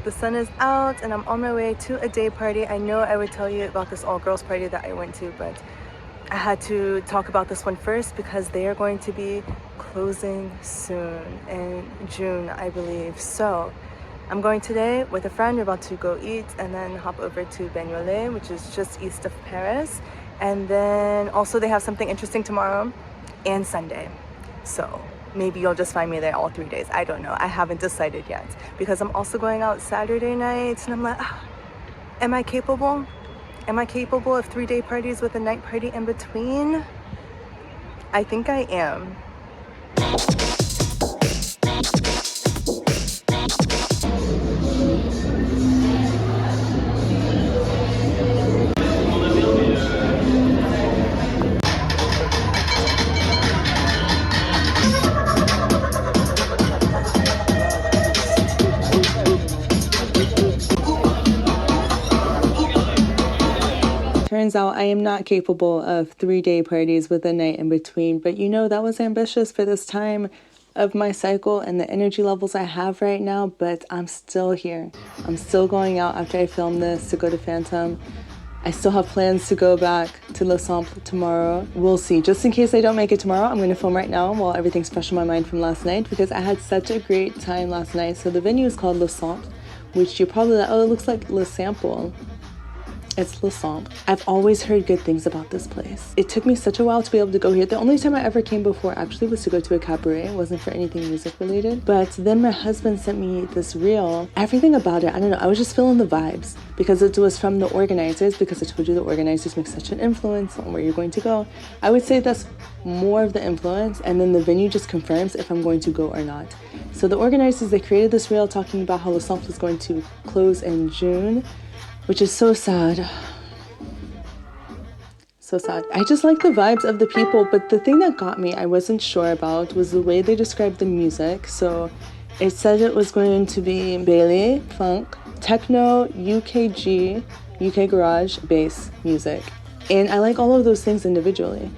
The sun is out and I'm on my way to a day party. I know I would tell you about this all-girls party that I went to, but I had to talk about this one first because they are going to be closing soon in June, I believe. So I'm going today with a friend. We're about to go eat and then hop over to Bagnolet, which is just east of Paris. And then also they have something interesting tomorrow and Sunday. So maybe you'll just find me there all 3 days. I don't know. I haven't decided yet because I'm also going out Saturday night and I'm like, am I capable? Am I capable of 3-day parties with a night party in between? I think I am. Turns out I am not capable of 3-day parties with a night in between, but you know, that was ambitious for this time of my cycle and the energy levels I have right now, but I'm still here. I'm still going out after I film this to go to Phantom. I still have plans to go back to Le Sample tomorrow. We'll see. Just in case I don't make it tomorrow, I'm going to film right now while everything's fresh in my mind from last night because I had such a great time last night. So the venue is called Le Sample, which you're probably like, oh, it looks like Le Sample. It's Le Sample. I've always heard good things about this place. It took me such a while to be able to go here. The only time I ever came before actually was to go to a cabaret. It wasn't for anything music related. But then my husband sent me this reel. Everything about it, I don't know, I was just feeling the vibes because it was from the organizers, because I told you the organizers make such an influence on where you're going to go. I would say that's more of the influence, and then the venue just confirms if I'm going to go or not. So the organizers, they created this reel talking about how Le Sample is going to close in June, which is so sad. So sad. I just like the vibes of the people, but the thing that got me, I wasn't sure about, was the way they described the music. So it said it was going to be ballet, funk, techno, UKG, UK garage, bass music. And I like all of those things individually,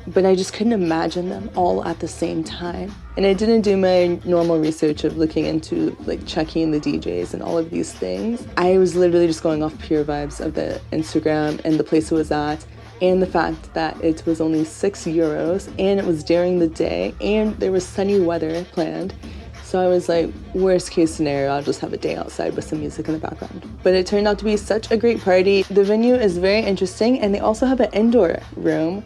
but I just couldn't imagine them all at the same time. And I didn't do my normal research of looking into like checking the DJs and all of these things. I was literally just going off pure vibes of the Instagram and the place it was at, and the fact that it was only €6 and it was during the day and there was sunny weather planned. So I was like, worst case scenario, I'll just have a day outside with some music in the background. But it turned out to be such a great party. The venue is very interesting, and they also have an indoor room,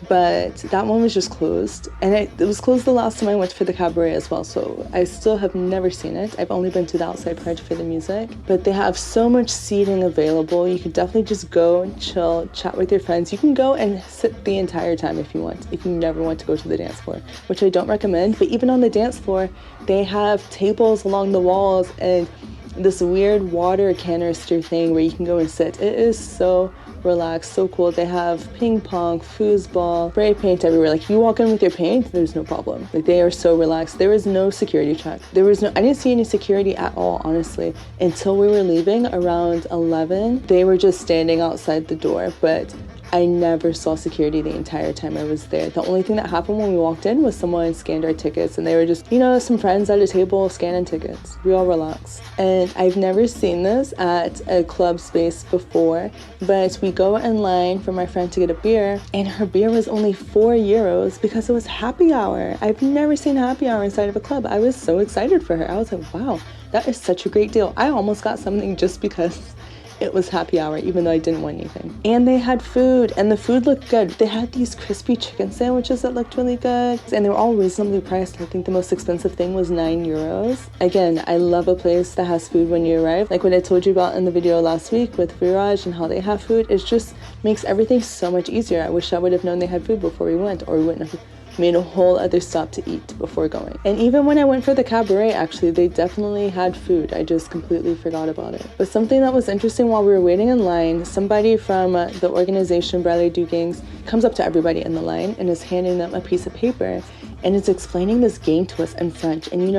but that one was just closed. And it was closed the last time I went for the cabaret as well, so I still have never seen it. I've only been to the outside part for the music, but they have so much seating available. You could definitely just go and chill, chat with your friends. You can go and sit the entire time if you want, if you never want to go to the dance floor, which I don't recommend. But even on the dance floor, they have tables along the walls and this weird water canister thing where you can go and sit. It is so relaxed, so cool. They have ping pong, foosball, spray paint everywhere. Like, if you walk in with your paint, there's no problem. Like, they are so relaxed. There is no security check. I didn't see any security at all, honestly, until we were leaving around 11. They were just standing outside the door, but I never saw security the entire time I was there. The only thing that happened when we walked in was someone scanned our tickets, and they were just, some friends at a table scanning tickets. We all relaxed. And I've never seen this at a club space before, but we go in line for my friend to get a beer, and her beer was only €4 because it was happy hour. I've never seen happy hour inside of a club. I was so excited for her. I was like, wow, that is such a great deal. I almost got something just because it was happy hour, even though I didn't want anything. And they had food, and the food looked good. They had these crispy chicken sandwiches that looked really good, and they were all reasonably priced. I think the most expensive thing was €9. Again, I love a place that has food when you arrive. Like what I told you about in the video last week with Viraj and how they have food, it just makes everything so much easier. I wish I would have known they had food before we went, or we wouldn't have made a whole other stop to eat before going. And even when I went for the cabaret, actually, they definitely had food. I just completely forgot about it. But something that was interesting while we were waiting in line, somebody from the organization Braley Du Gangs comes up to everybody in the line and is handing them a piece of paper, and it's explaining this game to us in French. And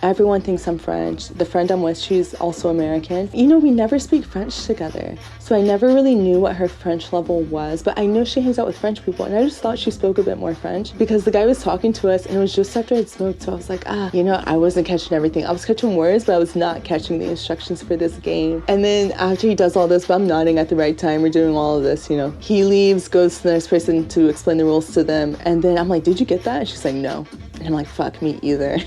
Everyone thinks I'm French. The friend I'm with, she's also American. You know, we never speak French together. So I never really knew what her French level was, but I know she hangs out with French people, and I just thought she spoke a bit more French because the guy was talking to us, and it was just after I'd smoked, so I was like, you know, I wasn't catching everything. I was catching words, but I was not catching the instructions for this game. And then after he does all this, but I'm nodding at the right time, we're doing all of this, you know. He leaves, goes to the next person to explain the rules to them, and then I'm like, did you get that? And she's like, no. And I'm like, fuck me either.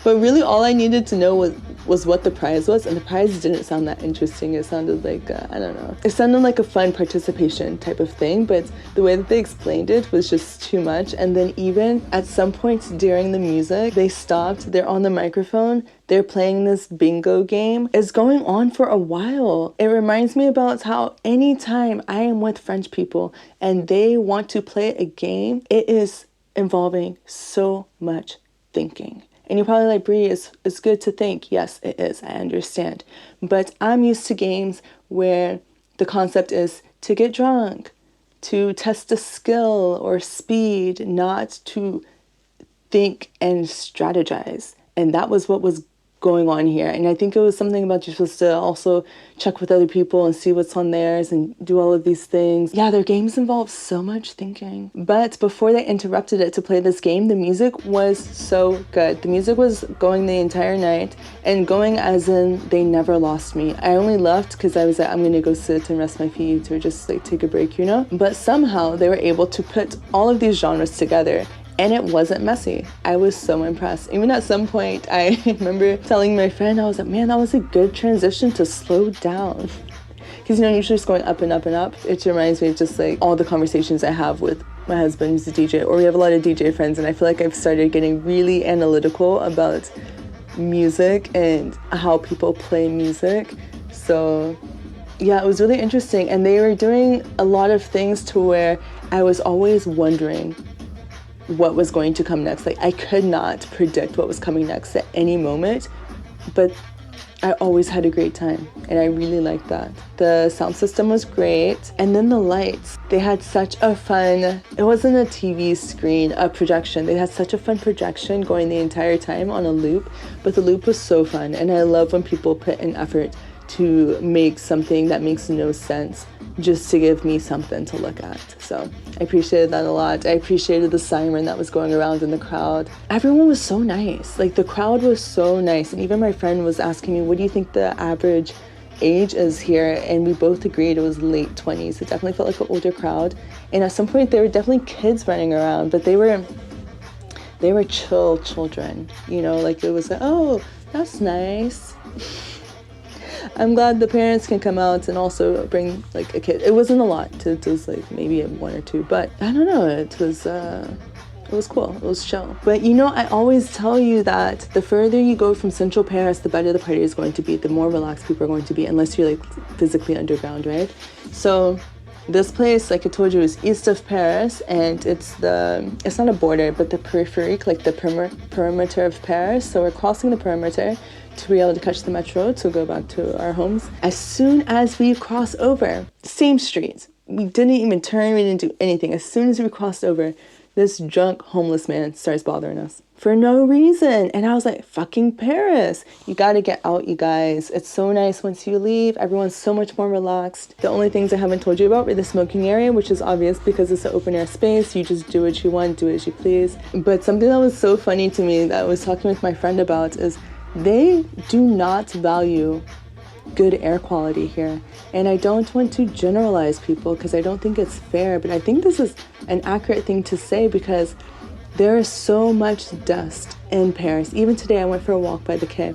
But really all I needed to know was what the prize was, and the prize didn't sound that interesting. It sounded like, I don't know. It sounded like a fun participation type of thing, but the way that they explained it was just too much. And then even at some point during the music, they stopped, they're on the microphone, they're playing this bingo game. It's going on for a while. It reminds me about how anytime I am with French people and they want to play a game, it is involving so much thinking. And you're probably like, Brie, it's good to think. Yes, it is. I understand. But I'm used to games where the concept is to get drunk, to test a skill or speed, not to think and strategize. And that was what was going on here. And I think it was something about you're supposed to also check with other people and see what's on theirs and do all of these things. Yeah, their games involve so much thinking. But before they interrupted it to play this game, the music was so good. The music was going the entire night, and going as in they never lost me. I only left because I was like, I'm gonna go sit and rest my feet or just like take a break, you know? But somehow they were able to put all of these genres together, and it wasn't messy. I was so impressed. Even at some point, I remember telling my friend, I was like, man, that was a good transition to slow down. Because, you know, usually just going up and up and up. It reminds me of just like all the conversations I have with my husband, who's a DJ, or we have a lot of DJ friends, and I feel like I've started getting really analytical about music and how people play music. So yeah, it was really interesting. And they were doing a lot of things to where I was always wondering what was going to come next. Like, I could not predict what was coming next at any moment, but I always had a great time, and I really liked that. The sound system was great, and then the lights. They had such a fun, it wasn't a TV screen, a projection. They had such a fun projection going the entire time on a loop, but the loop was so fun, and I love when people put an effort to make something that makes no sense just to give me something to look at. So I appreciated that a lot. I appreciated the siren that was going around in the crowd. Everyone was so nice. Like, the crowd was so nice. And even my friend was asking me, what do you think the average age is here? And we both agreed it was late 20s. It definitely felt like an older crowd. And at some point there were definitely kids running around, but they were chill children, you know, like it was like, oh, that's nice. I'm glad the parents can come out and also bring like a kid. It wasn't a lot. It was like maybe one or two, but I don't know. It was cool. It was chill. But you know, I always tell you that the further you go from Central Paris, the better the party is going to be, the more relaxed people are going to be, unless you're like physically underground, right? So this place, like I told you, is east of Paris, and it's not a border, but the periphery, like the perimeter of Paris. So we're crossing the perimeter to be able to catch the metro to go back to our homes. As soon as we cross over, same street, we didn't even turn, we didn't do anything. As soon as we crossed over, this drunk homeless man starts bothering us for no reason. And I was like, fucking Paris. You gotta get out, you guys. It's so nice once you leave. Everyone's so much more relaxed. The only things I haven't told you about were the smoking area, which is obvious because it's an open air space. You just do what you want, do as you please. But something that was so funny to me that I was talking with my friend about is they do not value good air quality here. And I don't want to generalize people because I don't think it's fair, but I think this is an accurate thing to say because there is so much dust in Paris. Even today I went for a walk by the quai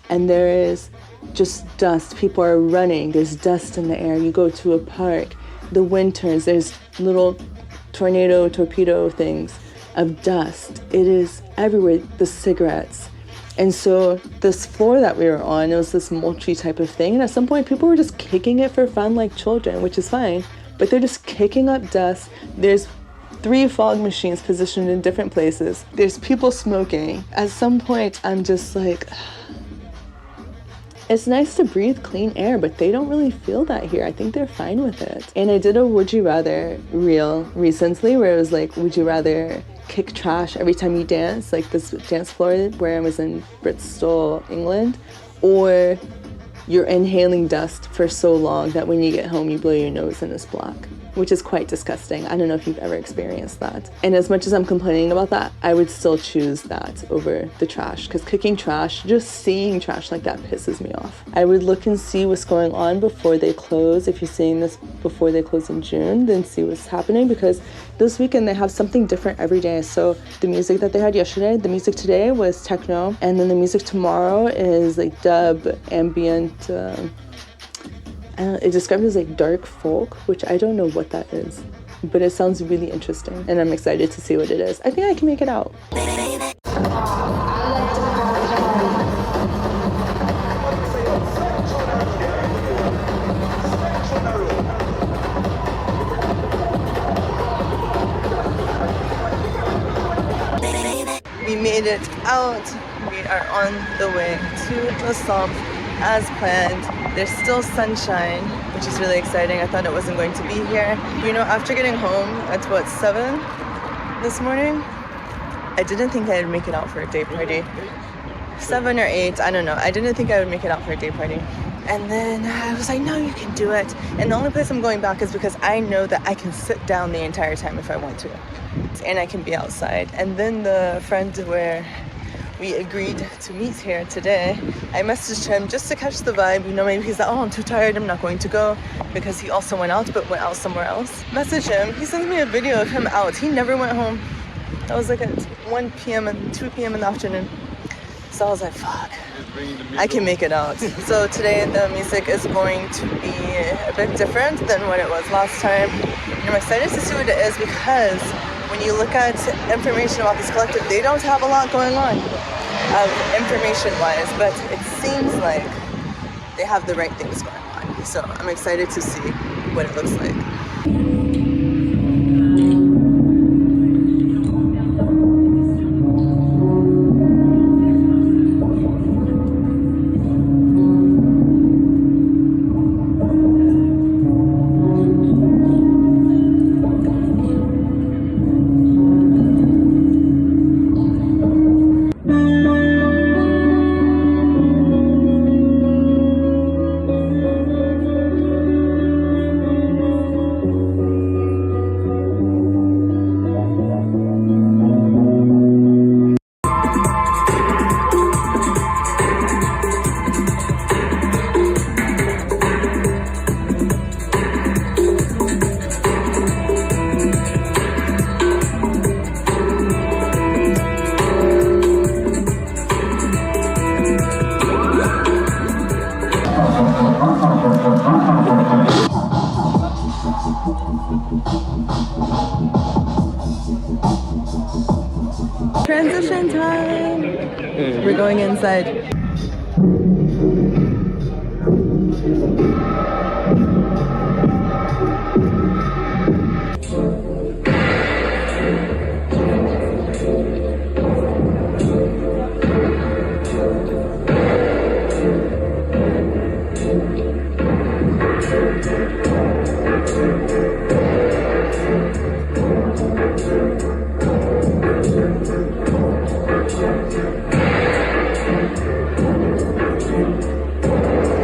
and there is just dust. People are running. There's dust in the air. You go to a park, the winters, there's little torpedo things of dust. It is everywhere. The cigarettes. And so this floor that we were on, it was this mulchy type of thing. And at some point, people were just kicking it for fun like children, which is fine. But they're just kicking up dust. There's 3 fog machines positioned in different places. There's people smoking. At some point, I'm just like, It's nice to breathe clean air, but they don't really feel that here. I think they're fine with it. And I did a would you rather reel recently where it was like, would you rather kick trash every time you dance, like this dance floor where I was in Bristol, England, or you're inhaling dust for so long that when you get home you blow your nose and it's black, which is quite disgusting. I don't know if you've ever experienced that. And as much as I'm complaining about that, I would still choose that over the trash, because kicking trash, just seeing trash like that pisses me off. I would look and see what's going on before they close. If you're seeing this before they close in June, then see what's happening, because this weekend they have something different every day. So the music that they had yesterday, the music today was techno, and then the music tomorrow is like dub, ambient, it described as like dark folk, which I don't know what that is, but it sounds really interesting and I'm excited to see what it is. I think I can make it out. We made it out. We are on the way to the swamp as planned. There's still sunshine, which is really exciting. I thought it wasn't going to be here. You know, after getting home at what, 7 this morning, I didn't think I'd make it out for a day party. 7 or 8, I don't know. I didn't think I would make it out for a day party. And then I was like, no, you can do it. And the only place I'm going back is because I know that I can sit down the entire time if I want to. And I can be outside. And then the friend where we agreed to meet here today, I messaged him just to catch the vibe. You know, maybe he's like, oh, I'm too tired, I'm not going to go, because he also went out, but went out somewhere else. Message him. He sends me a video of him out. He never went home. That was like at 1 p.m. and 2 p.m. in the afternoon. So I was like, fuck, I can make it out. So today the music is going to be a bit different than what it was last time. And I'm excited to see what it is, because when you look at information about this collective, they don't have a lot going on information-wise, but it seems like they have the right things going on. So I'm excited to see what it looks like. Transition time! We're going inside.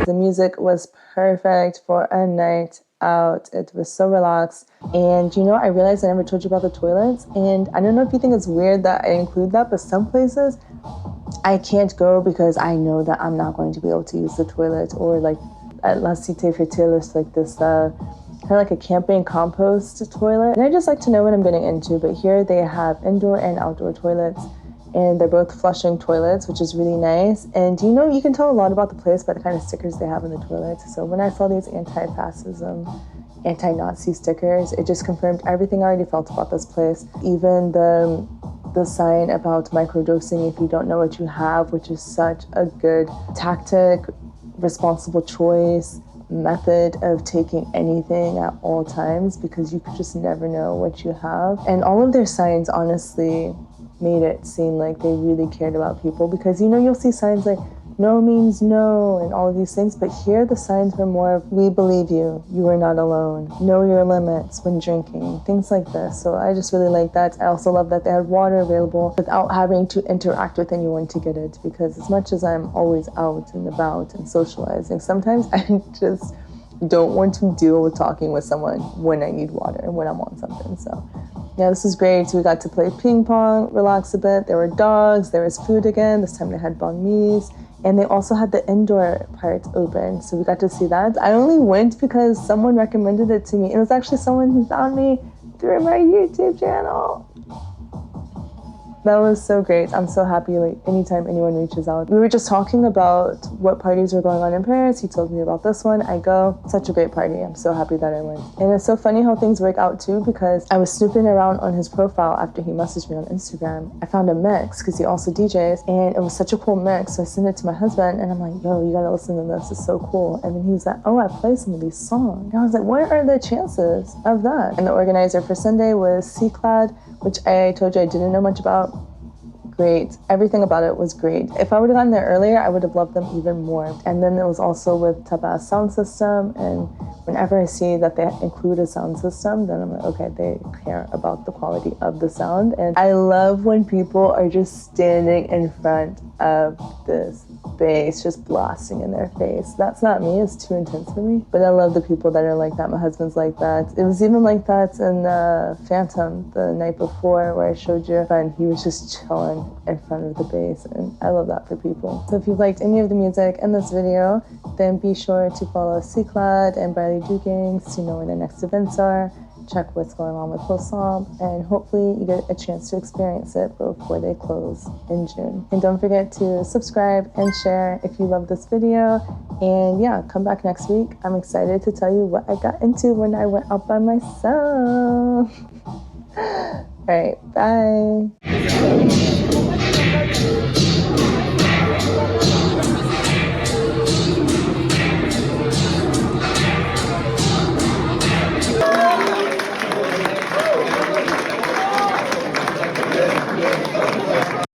The music was perfect for a night out. It was so relaxed. And you know, I realized I never told you about the toilets. And I don't know if you think it's weird that I include that, but some places I can't go because I know that I'm not going to be able to use the toilet. Or like at La Cité Fertile, it's like this kind of like a camping compost toilet. And I just like to know what I'm getting into. But here they have indoor and outdoor toilets. And they're both flushing toilets, which is really nice. And you know, you can tell a lot about the place by the kind of stickers they have in the toilets. So when I saw these anti-fascism, anti-Nazi stickers, it just confirmed everything I already felt about this place. Even the sign about microdosing if you don't know what you have, which is such a good tactic, responsible choice, method of taking anything at all times, because you could just never know what you have. And all of their signs honestly made it seem like they really cared about people, because you know, you'll see signs like no means no and all of these things. But here the signs were more of, we believe you, you are not alone. Know your limits when drinking, things like this. So I just really like that. I also love that they had water available without having to interact with anyone to get it, because as much as I'm always out and about and socializing, sometimes I just don't want to deal with talking with someone when I need water and when I'm on something. So yeah, this is great. So we got to play ping pong, relax a bit. There were dogs, there was food again. This time they had banh mi's. And they also had the indoor part open. So we got to see that. I only went because someone recommended it to me. It was actually someone who found me through my YouTube channel. That was so great. I'm so happy, like, anytime anyone reaches out. We were just talking about what parties were going on in Paris. He told me about this one. I go. Such a great party. I'm so happy that I went. And it's so funny how things work out too, because I was snooping around on his profile after he messaged me on Instagram. I found a mix because he also DJs, and it was such a cool mix. So I sent it to my husband and I'm like, yo, you gotta listen to this. It's so cool. And then he was like, oh, I play some of these songs. And I was like, what are the chances of that? And the organizer for Sunday was qu'il, which I told you I didn't know much about. Great. Everything about it was great. If I would have gotten there earlier, I would have loved them even more. And then it was also with Taba's sound system. And whenever I see that they include a sound system, then I'm like, okay, they care about the quality of the sound. And I love when people are just standing in front of this bass just blasting in their face. That's not me. It's too intense for me. But I love the people that are like that. My husband's like that. It was even like that in Phantom the night before, where I showed you, and he was just chilling in front of the bass, and I love that for people. So if you've liked any of the music in this video, then be sure to follow qu'il and Barley Dukings to know when their next events are. Check what's going on with Ensemble, and hopefully you get a chance to experience it before they close in June. And don't forget to subscribe and share if you love this video. And yeah, come back next week. I'm excited to tell you what I got into when I went out by myself. All right, bye.